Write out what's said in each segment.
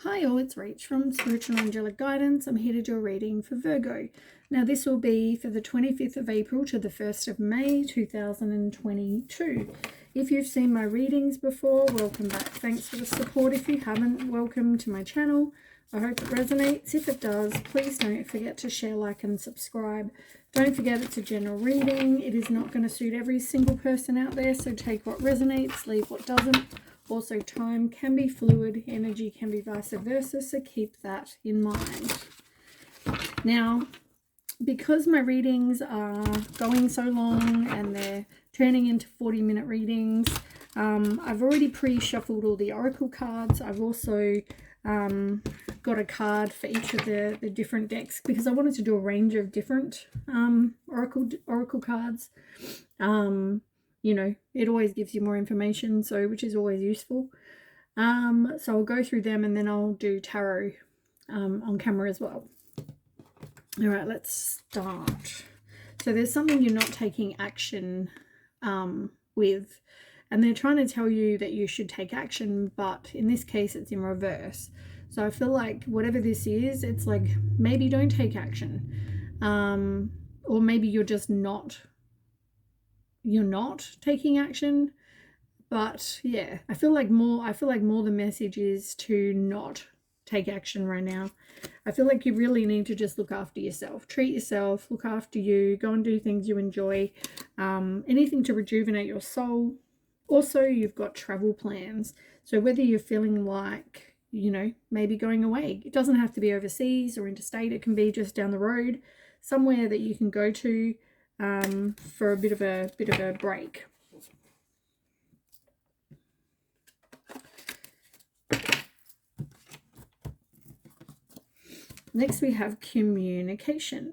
Hi all, it's Rach from Spiritual Angelic Guidance. I'm here to do a reading for Virgo. Now this will be for the 25th of April to the 1st of May 2022. If you've seen my readings before, welcome back. Thanks for the support. If you haven't, welcome to my channel. I hope it resonates. If it does, please don't forget to share, like and subscribe. Don't forget it's a general reading. It is not going to suit every single person out there, so take what resonates, leave what doesn't. Also, time can be fluid, energy can be vice versa, so keep that in mind. Now, because my readings are going so long and they're turning into 40-minute readings, I've already pre-shuffled all the oracle cards. I've also got a card for each of the different decks because I wanted to do a range of different oracle cards. You know, it always gives you more information, so which is always useful. So I'll go through them and then I'll do tarot on camera as well. All right, let's start. So there's something you're not taking action with, and they're trying to tell you that you should take action, but in this case it's in reverse. So I feel like whatever this is, it's like maybe don't take action, or maybe you're just not taking action. But yeah, I feel like more the message is to not take action right now. I feel like you really need to just look after yourself, treat yourself, look after you, go and do things you enjoy, anything to rejuvenate your soul. Also, you've got travel plans, so whether you're feeling like, you know, maybe going away, it doesn't have to be overseas or interstate, it can be just down the road, somewhere that you can go to for a bit of a break. Next we have communication.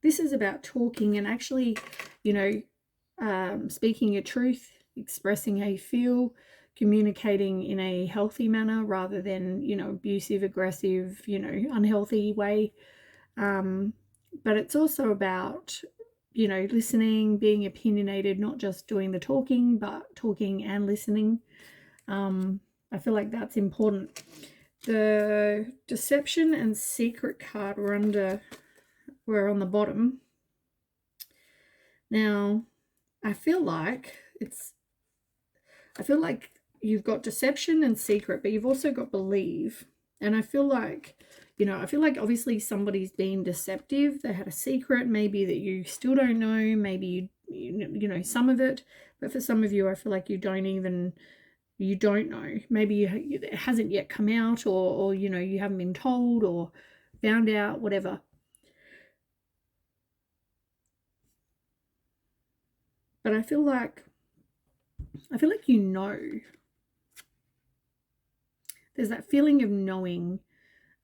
This is about talking and actually, you know, speaking your truth, expressing how you feel, communicating in a healthy manner rather than, you know, abusive, aggressive, you know, unhealthy way. But it's also about, you know, listening, being opinionated, not just doing the talking, but talking and listening. I feel like that's important. The deception and secret card were on the bottom. Now, I feel like you've got deception and secret, but you've also got believe. And I feel like, you know, obviously somebody's been deceptive. They had a secret, maybe that you still don't know, maybe you know some of it, but for some of you, I feel like you don't know. Maybe it hasn't yet come out, or you know, you haven't been told or found out, whatever. But I feel like you know. There's that feeling of knowing.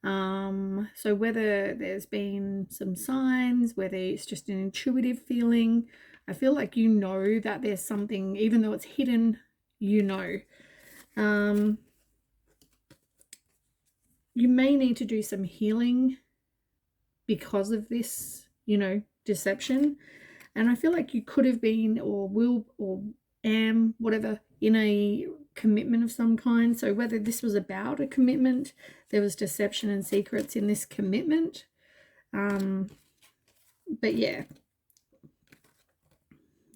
So whether there's been some signs, whether it's just an intuitive feeling, I feel like you know that there's something, even though it's hidden, you know. You may need to do some healing because of this, you know, deception. And I feel like you could have been or will or am, whatever, in a commitment of some kind. So whether this was about a commitment, there was deception and secrets in this commitment. But yeah,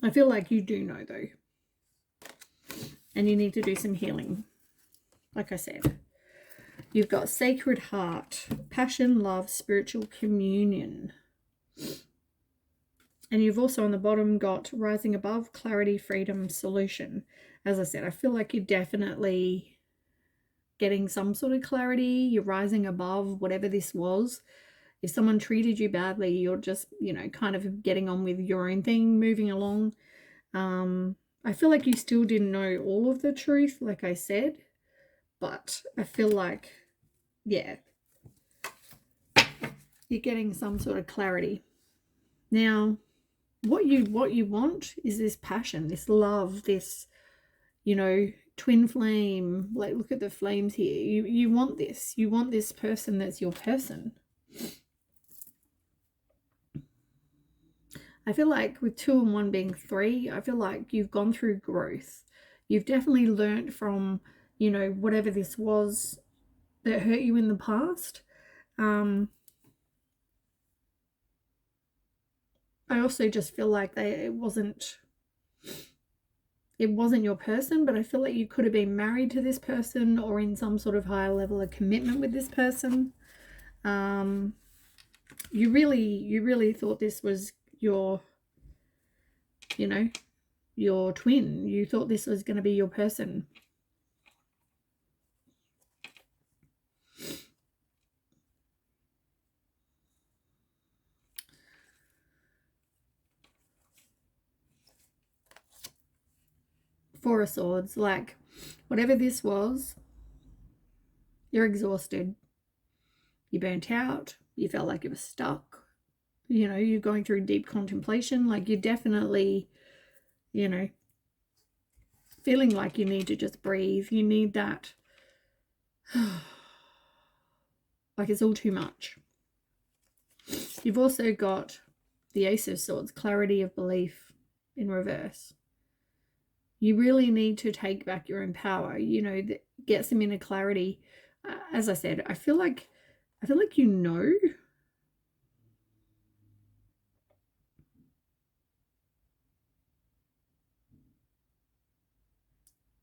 I feel like you do know though. And you need to do some healing. Like I said, you've got Sacred Heart, Passion, Love, Spiritual Communion. And you've also on the bottom got Rising Above, Clarity, Freedom, Solution. As I said, I feel like you're definitely getting some sort of clarity. You're rising above whatever this was. If someone treated you badly, you're just, you know, kind of getting on with your own thing, moving along. I feel like you still didn't know all of the truth, like I said, but I feel like, yeah, you're getting some sort of clarity. Now, what you want is this passion, this love, this, you know, twin flame. Like, look at the flames here. You want this. You want this person that's your person. I feel like with 2 and 1 being 3, I feel like you've gone through growth. You've definitely learned from, you know, whatever this was that hurt you in the past. I also just feel like it wasn't your person, but I feel like you could have been married to this person or in some sort of higher level of commitment with this person. You really thought this was your, you know, your twin. You thought this was going to be your person. Four of Swords, like whatever this was, you're exhausted. You burnt out. You felt like you were stuck. You know, you're going through deep contemplation. Like you're definitely, you know, feeling like you need to just breathe. You need that. Like it's all too much. You've also got the Ace of Swords, clarity of belief in reverse. You really need to take back your own power, you know, get some inner clarity. As I said, I feel like you know,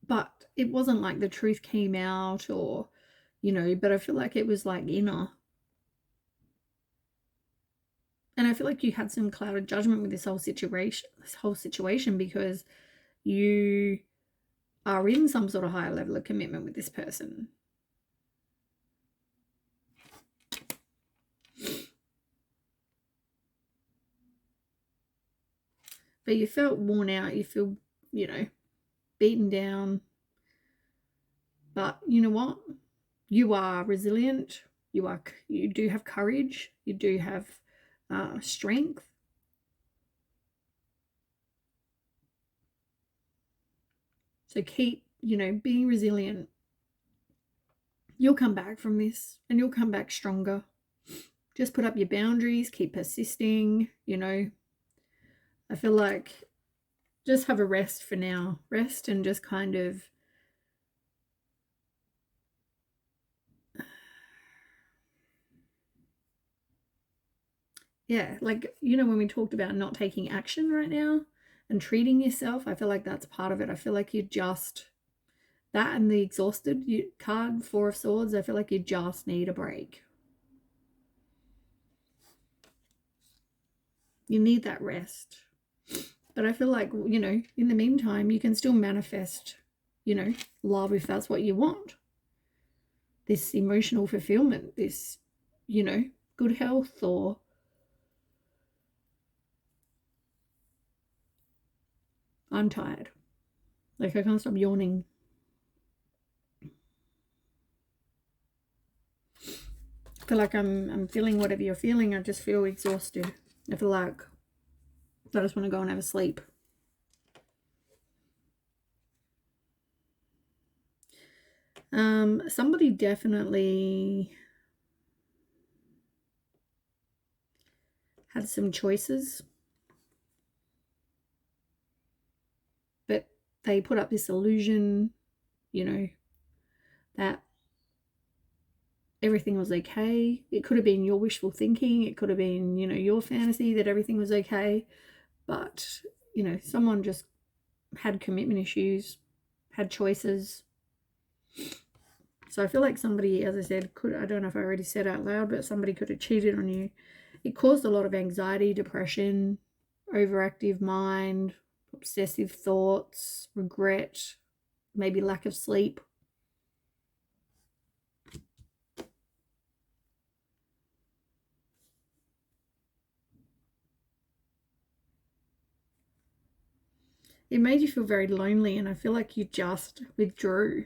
but it wasn't like the truth came out or, you know, but I feel like it was like inner. And I feel like you had some clouded judgment with this whole situation because you are in some sort of higher level of commitment with this person. But you felt worn out, you feel, you know, beaten down. But you know what? You are resilient. You do have courage. You do have strength. So keep, you know, being resilient. You'll come back from this and you'll come back stronger. Just put up your boundaries, keep persisting, you know. I feel like just have a rest for now. Rest and just kind of yeah, like, you know, when we talked about not taking action right now and treating yourself, I feel like that's part of it. I feel like you just, that and the exhausted card, Four of Swords, I feel like you just need a break. You need that rest. But I feel like, you know, in the meantime, you can still manifest, you know, love if that's what you want. This emotional fulfillment, this, you know, good health, or I'm tired. Like I can't stop yawning. I feel like I'm feeling whatever you're feeling. I just feel exhausted. I feel like I just want to go and have a sleep. Somebody definitely had some choices, but they put up this illusion, you know, that everything was okay. It could have been your wishful thinking. It could have been, you know, your fantasy that everything was okay. But, you know, someone just had commitment issues, had choices. So I feel like somebody, as I said, I don't know if I already said out loud, but somebody could have cheated on you. It caused a lot of anxiety, depression, overactive mind, obsessive thoughts, regret, maybe lack of sleep. It made you feel very lonely, and I feel like you just withdrew.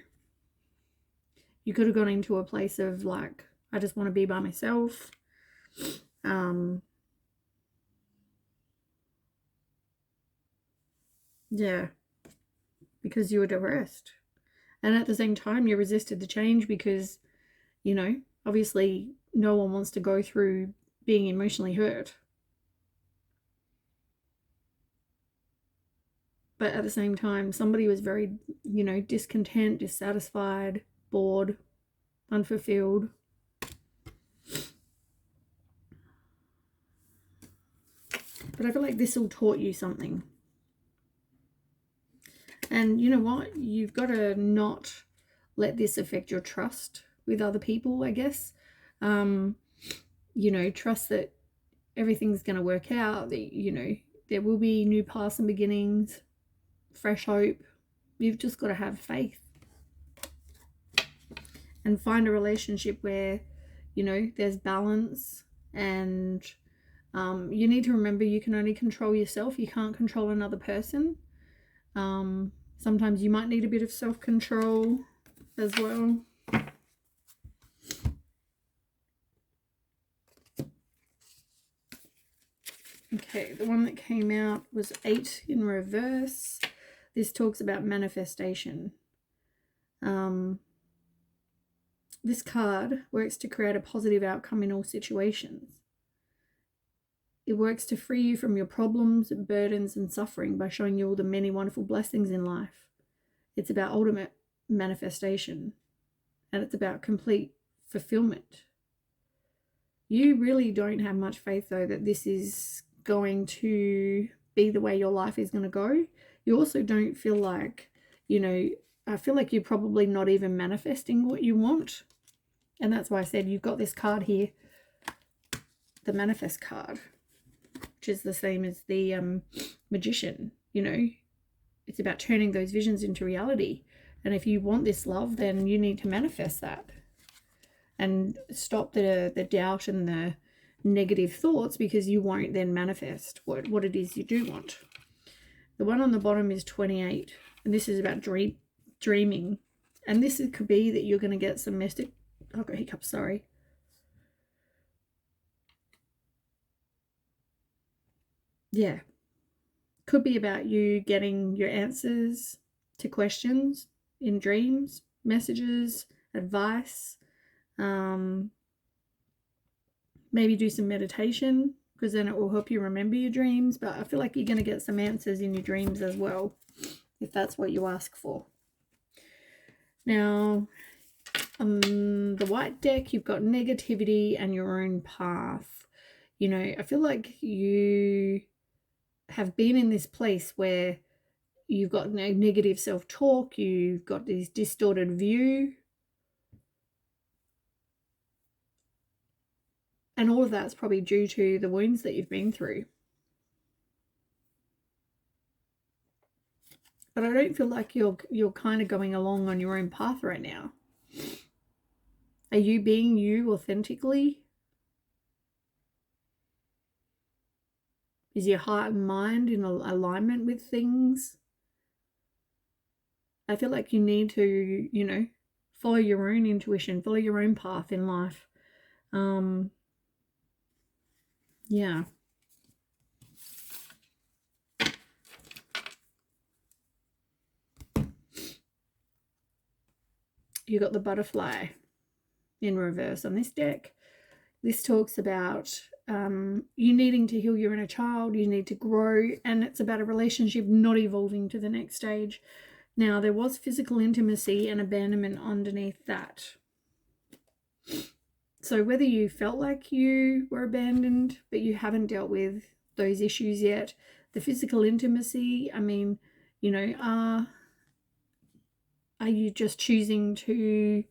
You could have gone into a place of like, I just want to be by myself. Yeah, because you were depressed. And at the same time, you resisted the change because, you know, obviously no one wants to go through being emotionally hurt. But at the same time, somebody was very, discontent, dissatisfied, bored, unfulfilled. But I feel like this will taught you something. And you know what? You've got to not let this affect your trust with other people, I guess. Trust that everything's going to work out, that, there will be new paths and beginnings, fresh hope. You've just got to have faith and find a relationship where, there's balance. And you need to remember you can only control yourself. You can't control another person. Sometimes you might need a bit of self-control as well. Okay, the one that came out was 8 in reverse. This talks about manifestation. This card works to create a positive outcome in all situations. It works to free you from your problems, burdens, and suffering by showing you all the many wonderful blessings in life. It's about ultimate manifestation, and it's about complete fulfillment. You really don't have much faith, though, that this is going to be the way your life is going to go. You also don't feel like, I feel like you're probably not even manifesting what you want. And that's why I said you've got this card here, the manifest card, which is the same as the magician. It's about turning those visions into reality. And if you want this love, then you need to manifest that and stop the doubt and the negative thoughts, because you won't then manifest what it is you do want. The one on the bottom is 28, and this is about dreaming. And this could be that you're going to get some I've got hiccups, sorry. Yeah. Could be about you getting your answers to questions in dreams, messages, advice. Maybe do some meditation, because then it will help you remember your dreams. But I feel like you're going to get some answers in your dreams as well, if that's what you ask for. Now, on the white deck, you've got negativity and your own path. I feel like you have been in this place where you've got negative self-talk, you've got this distorted view, and all of that's probably due to the wounds that you've been through. But I don't feel like you're kind of going along on your own path right now. Are you being you authentically? Is your heart and mind in alignment with things? I feel like you need to, follow your own intuition, follow your own path in life. Yeah. You got the butterfly in reverse on this deck. This talks about you needing to heal your inner child, you need to grow, and it's about a relationship not evolving to the next stage. Now, there was physical intimacy and abandonment underneath that. So whether you felt like you were abandoned, but you haven't dealt with those issues yet, the physical intimacy, I mean, are you just choosing to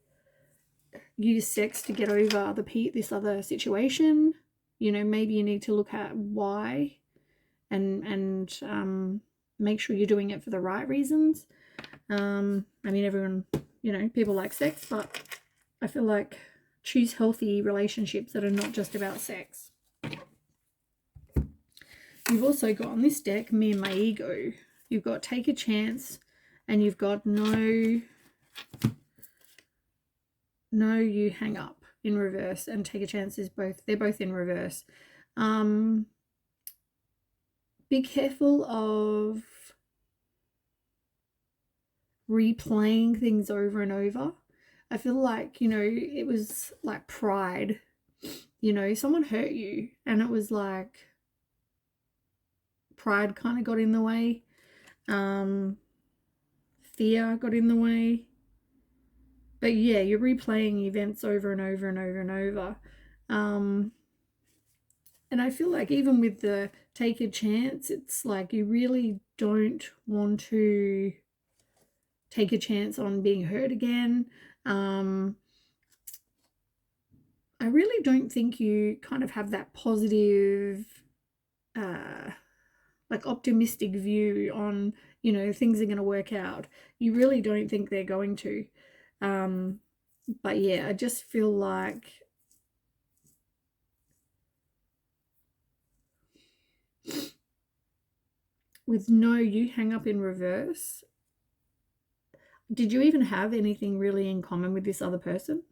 use sex to get over this other situation? Maybe you need to look at why and make sure you're doing it for the right reasons. Everyone, people like sex, but I feel like choose healthy relationships that are not just about sex. You've also got on this deck, me and my ego. You've got take a chance, and you've got no, you hang up in reverse, and take a chance is they're both in reverse. Be careful of replaying things over and over. I feel like, it was like pride. Someone hurt you, and it was like pride kind of got in the way. Fear got in the way. But yeah, you're replaying events over and over and over and over. And I feel like even with the take a chance, it's like you really don't want to take a chance on being hurt again. I really don't think you kind of have that positive, like optimistic view on, you know, things are going to work out. You really don't think they're going to. But yeah, I just feel like with no, you hang up in reverse. Did you even have anything really in common with this other person?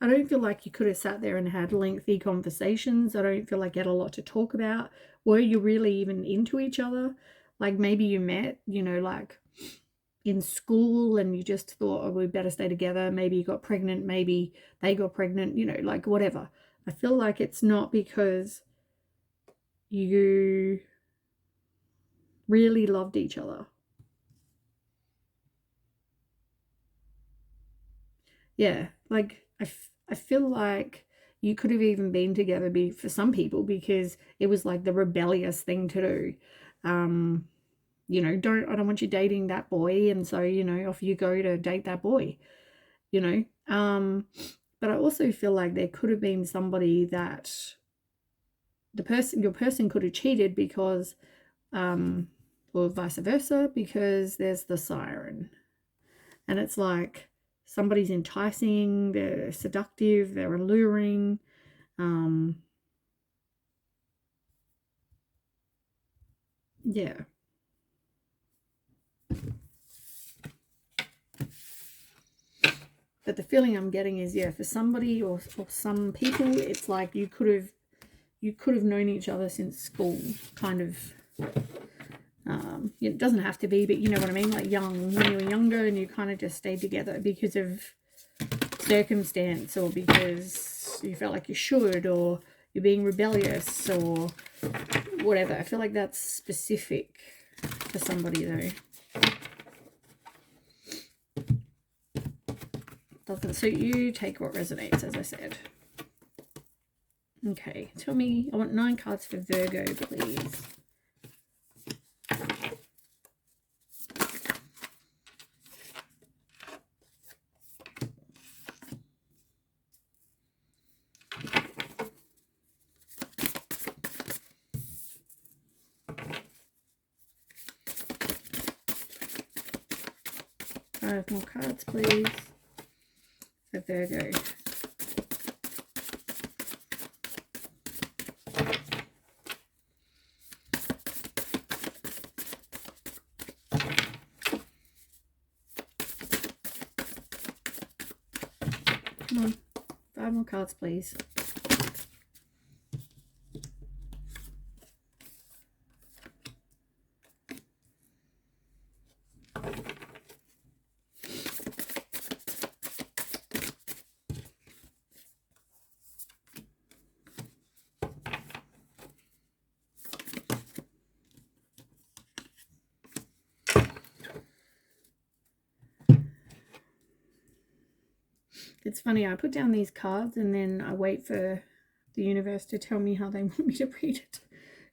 I don't feel like you could have sat there and had lengthy conversations. I don't feel like you had a lot to talk about. Were you really even into each other? Like maybe you met, you know, like in school and you just thought, oh, we better stay together. Maybe you got pregnant. Maybe they got pregnant, you know, like whatever. I feel like it's not because you really loved each other. Yeah, like I feel like you could have even been together for some people because it was like the rebellious thing to do. Um, you know, I don't want you dating that boy, and so you know, off you go to date that boy. You know, but I also feel like there could have been somebody that your person could have cheated because, or vice versa, because there's the siren, and it's like somebody's enticing, they're seductive, they're alluring. Yeah. But the feeling I'm getting is, yeah, for somebody or some people, it's like you could have known each other since school, kind of. It doesn't have to be, but you know what I mean, like young, when you were younger and you kind of just stayed together because of circumstance or because you felt like you should, or you're being rebellious or whatever. I feel like that's specific for somebody though. Doesn't suit you, take what resonates, as I said. Okay, tell me, I want 9 cards for Virgo, please. Five more cards, please, for Virgo. Come on, 5 more cards, please. It's funny, I put down these cards and then I wait for the universe to tell me how they want me to read it.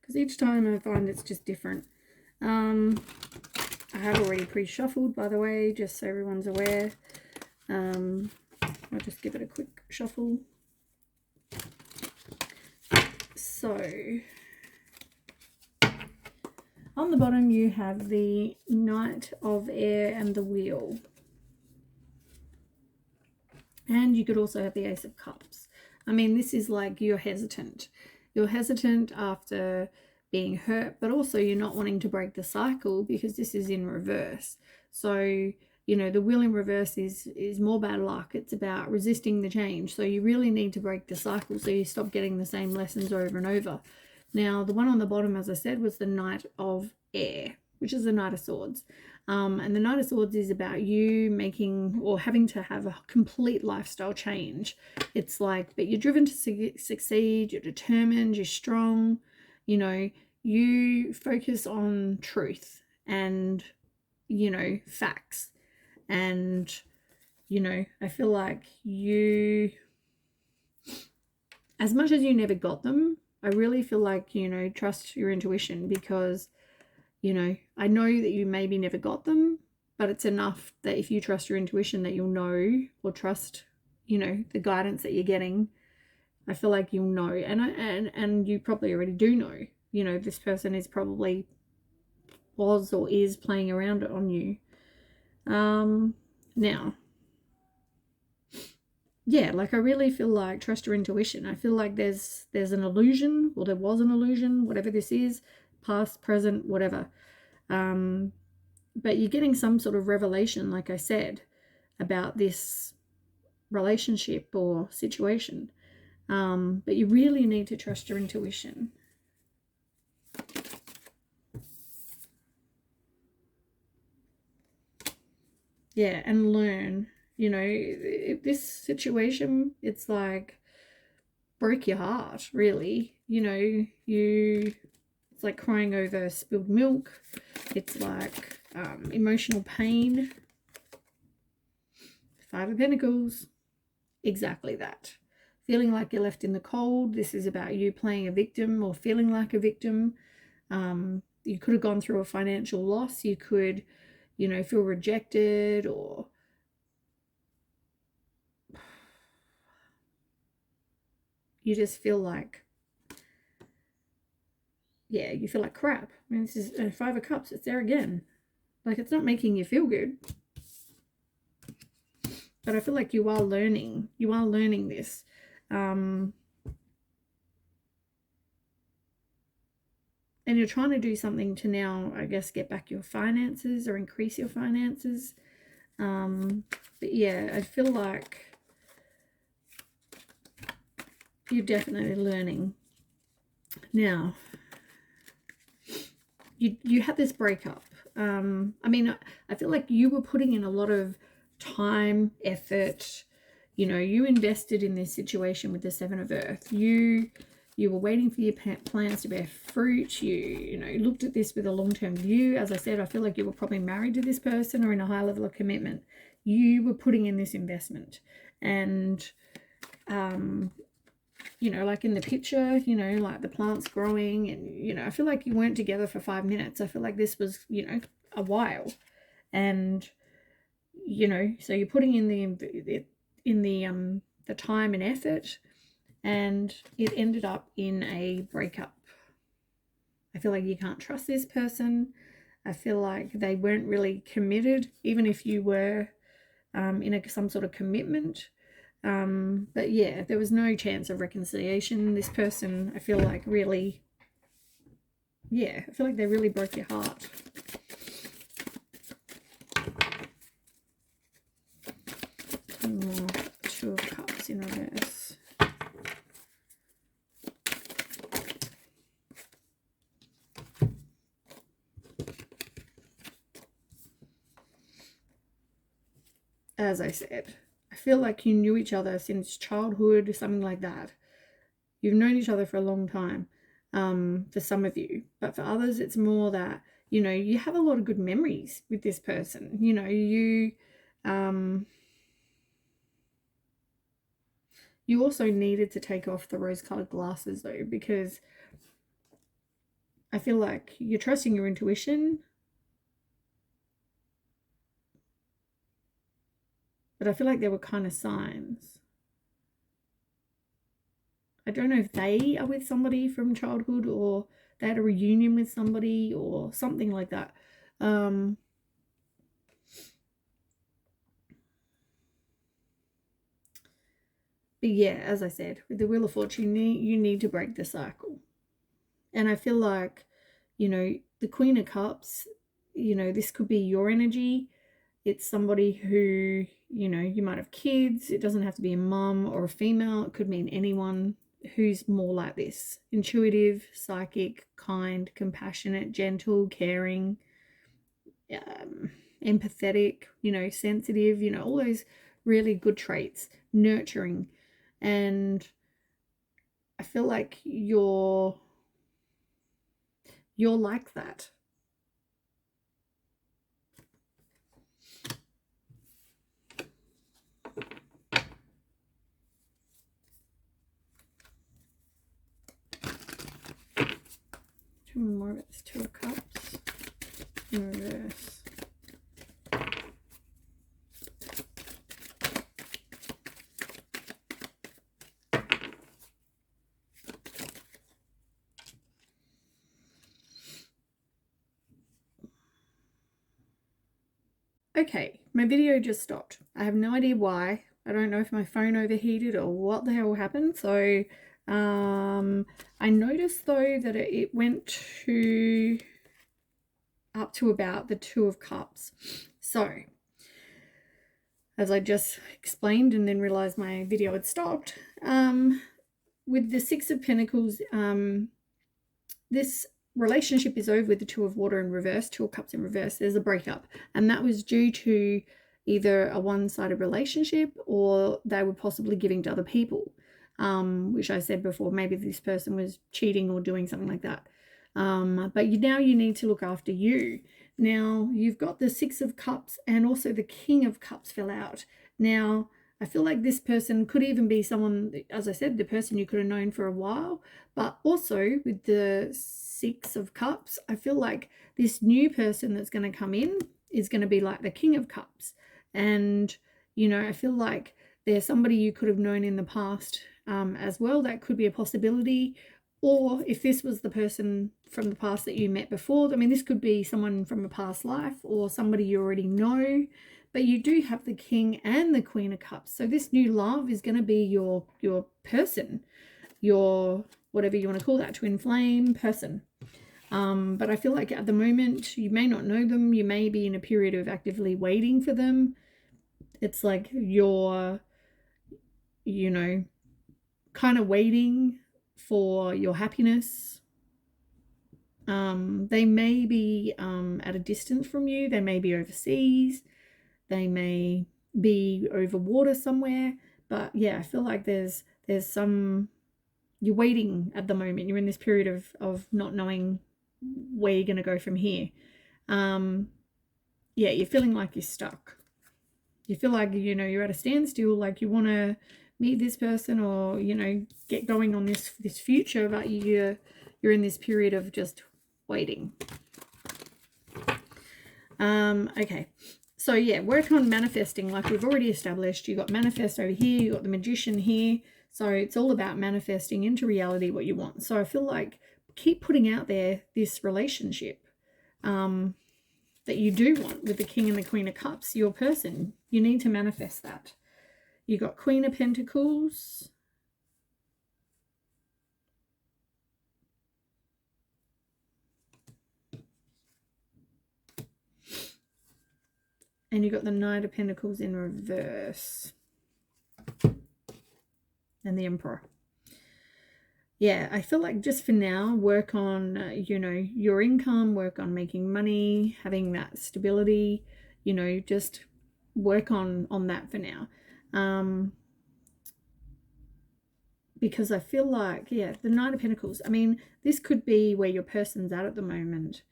Because each time I find it's just different. I have already pre-shuffled, by the way, just so everyone's aware. I'll just give it a quick shuffle. So, on the bottom you have the Knight of Air and the Wheel. And you could also have the Ace of Cups. I mean, this is like you're hesitant. You're hesitant after being hurt, but also you're not wanting to break the cycle because this is in reverse. So, you know, the Wheel in reverse is more bad luck. It's about resisting the change. So you really need to break the cycle so you stop getting the same lessons over and over. Now, the one on the bottom, as I said, was the Knight of Air. which is the Knight of Swords. And the Knight of Swords is about you making or having to have a complete lifestyle change. It's like, but you're driven to succeed, you're determined, you're strong, you know, you focus on truth and, you know, facts. And, you know, I feel like you, as much as you never got them, I really feel like, you know, trust your intuition, because, you know, I know that you maybe never got them, but it's enough that if you trust your intuition that you'll know, or trust, you know, the guidance that you're getting. I feel like you'll know, and you probably already do know, you know, this person is probably was or is playing around on you. Now, yeah, like I really feel like trust your intuition. I feel like there's an illusion, or there was an illusion, whatever this is, past, present, whatever. But you're getting some sort of revelation, like I said, about this relationship or situation. But you really need to trust your intuition. Yeah, and learn. You know, this situation, it's like broke your heart, really. You know, it's like crying over spilled milk. It's like emotional pain. Five of Pentacles, exactly that. Feeling like you're left in the cold. This is about you playing a victim or feeling like a victim. You could have gone through a financial loss. You could, you know, feel rejected, or you just feel like, yeah, you feel like crap. I mean, this is Five of Cups. It's there again. Like, it's not making you feel good. But I feel like you are learning. You are learning this. And you're trying to do something to now, I guess, get back your finances or increase your finances. But yeah, I feel like you're definitely learning. Now, you had this breakup. I mean, I feel like you were putting in a lot of time, effort. You know, you invested in this situation with the Seven of Earth. You were waiting for your plans to bear fruit. You know, looked at this with a long-term view. As I said, I feel like you were probably married to this person or in a high level of commitment. You were putting in this investment. And, you know, like in the picture, you know, like the plants growing, and, you know, I feel like you weren't together for 5 minutes. I feel like this was, you know, a while. And, you know, so you're putting in the time and effort, and it ended up in a breakup. I feel like you can't trust this person. I feel like they weren't really committed, even if you were in some sort of commitment. But yeah, there was no chance of reconciliation. This person, I feel like, really, yeah, I feel like they really broke your heart. More Two of Cups in reverse. As I said, I feel like you knew each other since childhood, something like that. You've known each other for a long time, for some of you. But for others, it's more that, you know, you have a lot of good memories with this person. You know, you also needed to take off the rose-colored glasses, though, because I feel like you're trusting your intuition, but I feel like there were kind of signs. I don't know if they are with somebody from childhood, or they had a reunion with somebody or something like that. But yeah, as I said, with the Wheel of Fortune, you need to break the cycle. And I feel like, you know, the Queen of Cups, you know, this could be your energy. It's somebody who, you know, you might have kids. It doesn't have to be a mum or a female. It could mean anyone who's more like this. Intuitive, psychic, kind, compassionate, gentle, caring. empathetic, you know, sensitive, you know, all those really good traits, nurturing. And I feel like you're like that. More of it's Two of Cups in reverse. Okay, my video just stopped. I have no idea why. I don't know if my phone overheated or what the hell happened. So I noticed though that it went to up to about the Two of Cups. So as I just explained and then realized my video had stopped, with the Six of Pentacles, this relationship is over with the Two of Water in reverse, Two of Cups in reverse. There's a breakup, and that was due to either a one-sided relationship or they were possibly giving to other people, which I said before, maybe this person was cheating or doing something like that. But now you need to look after you. Now you've got the Six of Cups and also the King of Cups fell out. Now I feel like this person could even be someone, as I said, the person you could have known for a while, but also with the Six of Cups, I feel like this new person that's going to come in is going to be like the King of Cups. And, you know, I feel like there's somebody you could have known in the past as well. That could be a possibility. Or if this was the person from the past that you met before, I mean, this could be someone from a past life or somebody you already know. But you do have the King and the Queen of Cups. So this new love is going to be your person, your whatever you want to call that, twin flame person. But I feel like at the moment you may not know them. You may be in a period of actively waiting for them. It's like you're, you know, kind of waiting for your happiness. They may be at a distance from you. They may be overseas. They may be over water somewhere. But yeah, I feel like there's some, you're waiting at the moment. You're in this period of not knowing where you're going to go from here. Yeah, you're feeling like you're stuck. You feel like, you know, you're at a standstill, like you want to meet this person or, you know, get going on this future, but you're in this period of just waiting. Okay. So yeah, work on manifesting like we've already established. You got manifest over here, you got the Magician here. So it's all about manifesting into reality what you want. So I feel like keep putting out there this relationship that you do want with the King and the Queen of Cups, your person. You need to manifest that. You got Queen of Pentacles. And you got the Knight of Pentacles in reverse. And the Emperor. Yeah, I feel like just for now, work on, you know, your income, work on making money, having that stability, you know, just work on that for now. Because I feel like, yeah, the Knight of Pentacles, I mean, this could be where your person's at the moment.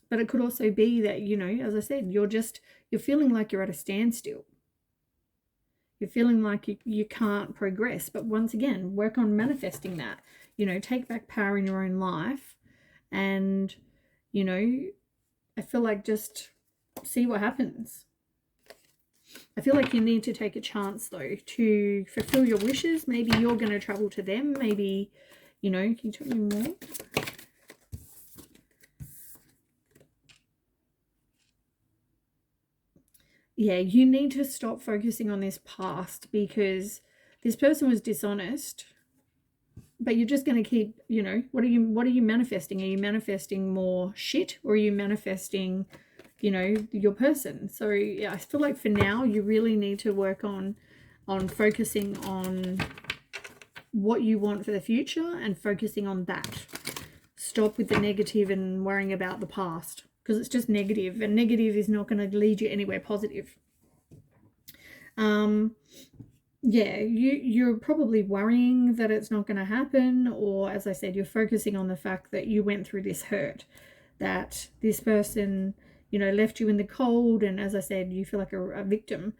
But it could also be that, you know, as I said, you're feeling like you're at a standstill. You're feeling like you can't progress. But once again, work on manifesting that. You know, take back power in your own life. And, you know, I feel like just see what happens. I feel like you need to take a chance, though, to fulfill your wishes. Maybe you're going to travel to them. Maybe, you know, can you tell me more? Yeah, you need to stop focusing on this past because this person was dishonest, but you're just going to keep, you know, what are you manifesting? Are you manifesting more shit or are you manifesting, you know, your person? So yeah, I feel like for now you really need to work on focusing on what you want for the future and focusing on that. stop with the negative and worrying about the past, because it's just negative, and negative is not going to lead you anywhere positive. Yeah, you're probably worrying that it's not going to happen, or as I said, you're focusing on the fact that you went through this hurt, that this person, you know, left you in the cold, and as I said, you feel like a victim.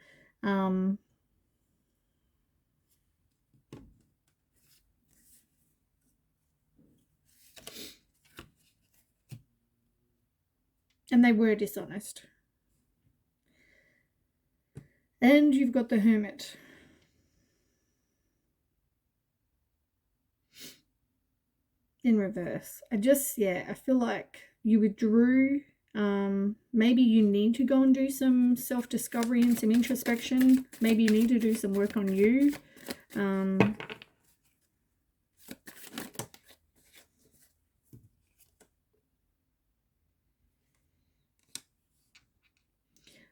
And they were dishonest. And you've got the Hermit. In reverse. I feel like you withdrew. Maybe you need to go and do some self-discovery and some introspection. Maybe you need to do some work on you.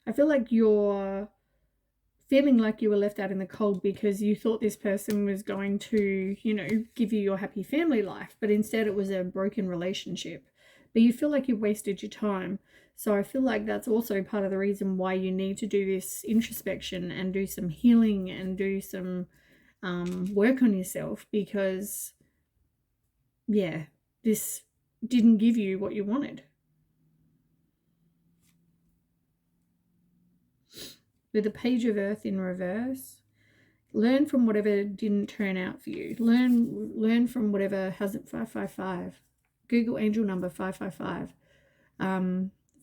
I feel like you're feeling like you were left out in the cold because you thought this person was going to, you know, give you your happy family life, but instead it was a broken relationship. But you feel like you wasted your time. So I feel like that's also part of the reason why you need to do this introspection and do some healing and do some work on yourself, because, yeah, this didn't give you what you wanted. With the Page of Earth in reverse, learn from whatever didn't turn out for you. Learn from whatever hasn't. 555. Google angel number 555.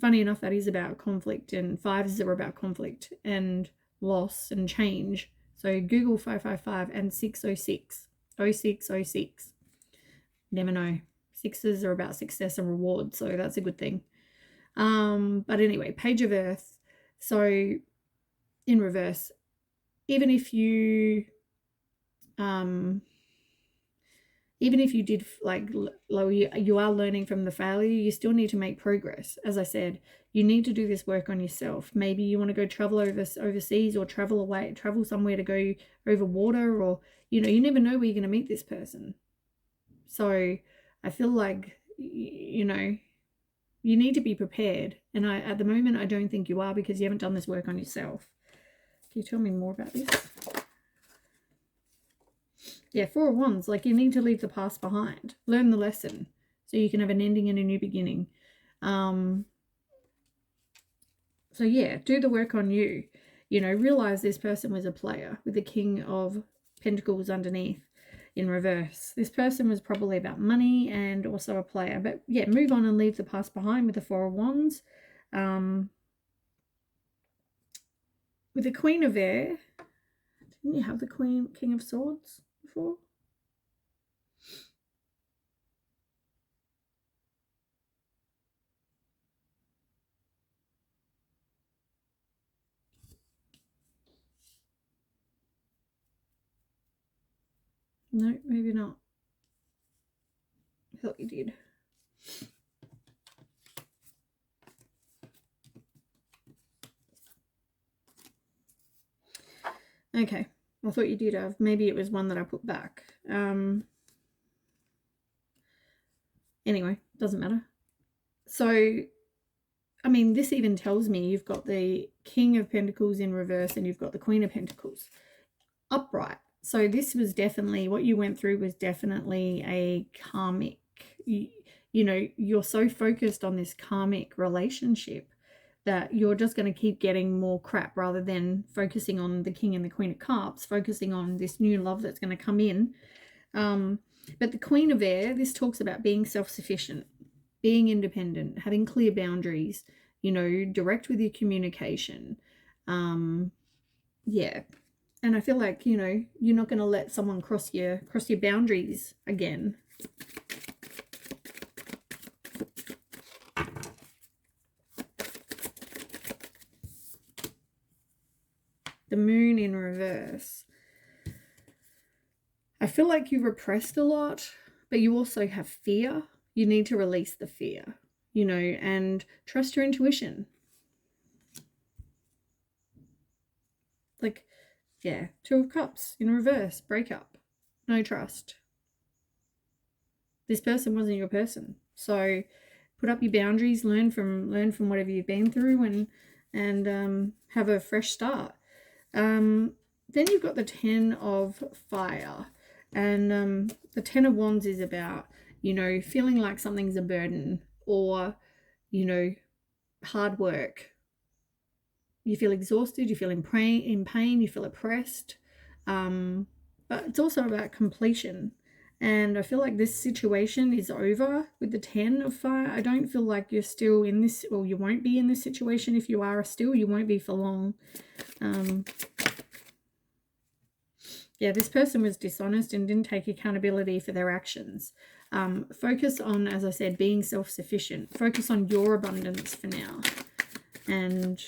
Funny enough, that is about conflict, and fives are about conflict and loss and change. So Google 555 and 606. 0606. Never know. Sixes are about success and reward, so that's a good thing. But anyway, Page of Earth. So in reverse, even if you did, like, you are learning from the failure, you still need to make progress. As I said, you need to do this work on yourself. Maybe you want to go travel overseas, or travel somewhere to go over water, or, you know, you never know where you're going to meet this person. So I feel like, you know, you need to be prepared. And at the moment, I don't think you are, because you haven't done this work on yourself. Can you tell me more about this? Yeah, 4 of Wands, like, you need to leave the past behind. Learn the lesson so you can have an ending and a new beginning. So yeah, do the work on you. You know, realize this person was a player with the King of Pentacles underneath in reverse. This person was probably about money and also a player. But yeah, move on and leave the past behind with the 4 of Wands. With the Queen of Air, didn't you have the King of Swords before? No, maybe not. I thought you did. Okay, I thought you did have. Maybe it was one that I put back. Anyway, doesn't matter. So, I mean, this even tells me you've got the King of Pentacles in reverse and you've got the Queen of Pentacles upright. So this was definitely, what you went through was definitely a karmic, you know, you're so focused on this karmic relationship that you're just going to keep getting more crap, rather than focusing on the King and the Queen of Cups, focusing on this new love that's going to come in. But the Queen of Air, this talks about being self-sufficient, being independent, having clear boundaries, you know, direct with your communication. Yeah. And I feel like, you know, you're not going to let someone cross your boundaries again. The Moon in reverse. I feel like you repressed a lot, but you also have fear. You need to release the fear, you know, and trust your intuition. Like, yeah, 2 of Cups in reverse, breakup, no trust. This person wasn't your person. So put up your boundaries, learn from whatever you've been through, and have a fresh start. Then you've got the 10 of Fire, and the 10 of Wands is about, you know, feeling like something's a burden, or, you know, hard work. You feel exhausted, you feel in pain, you feel oppressed. But it's also about completion. And I feel like this situation is over with the 10 of Fire. I don't feel like you're still in this, or you won't be in this situation. If you are still, you won't be for long. Yeah, this person was dishonest and didn't take accountability for their actions. Focus on, as I said, being self-sufficient. Focus on your abundance for now. And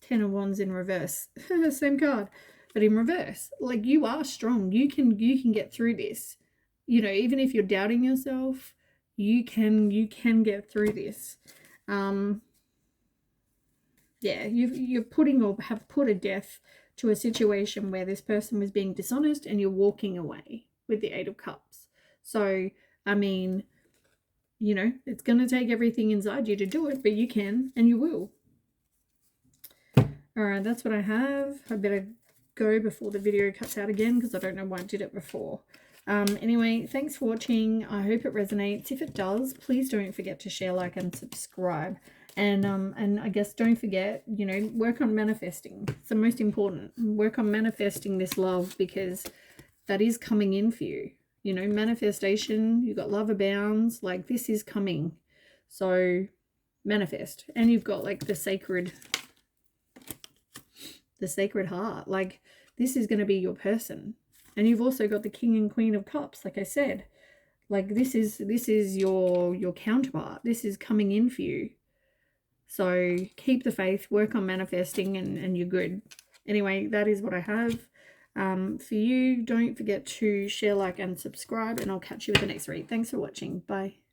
Ten of Wands in reverse. Same card, but in reverse. Like, you are strong. You can get through this. You know, even if you're doubting yourself, you can get through this. Yeah, you're putting, or have put, a death to a situation where this person was being dishonest, and you're walking away with the 8 of Cups. So, I mean, you know, it's going to take everything inside you to do it, but you can, and you will. All right, that's what I have. I better go before the video cuts out again, because I don't know why I did it before. Anyway, thanks for watching. I hope it resonates. If it does, please don't forget to share, like, and subscribe. And I guess don't forget, you know, work on manifesting. It's the most important. Work on manifesting this love, because that is coming in for you. You know, manifestation, you've got love abounds. Like, this is coming. So manifest. And you've got, like, the sacred heart. Like, this is going to be your person. And you've also got the King and Queen of Cups, like I said. Like, this is your counterpart. This is coming in for you. So keep the faith, work on manifesting, and you're good. Anyway, that is what I have for you. Don't forget to share, like, and subscribe, and I'll catch you with the next read. Thanks for watching. Bye.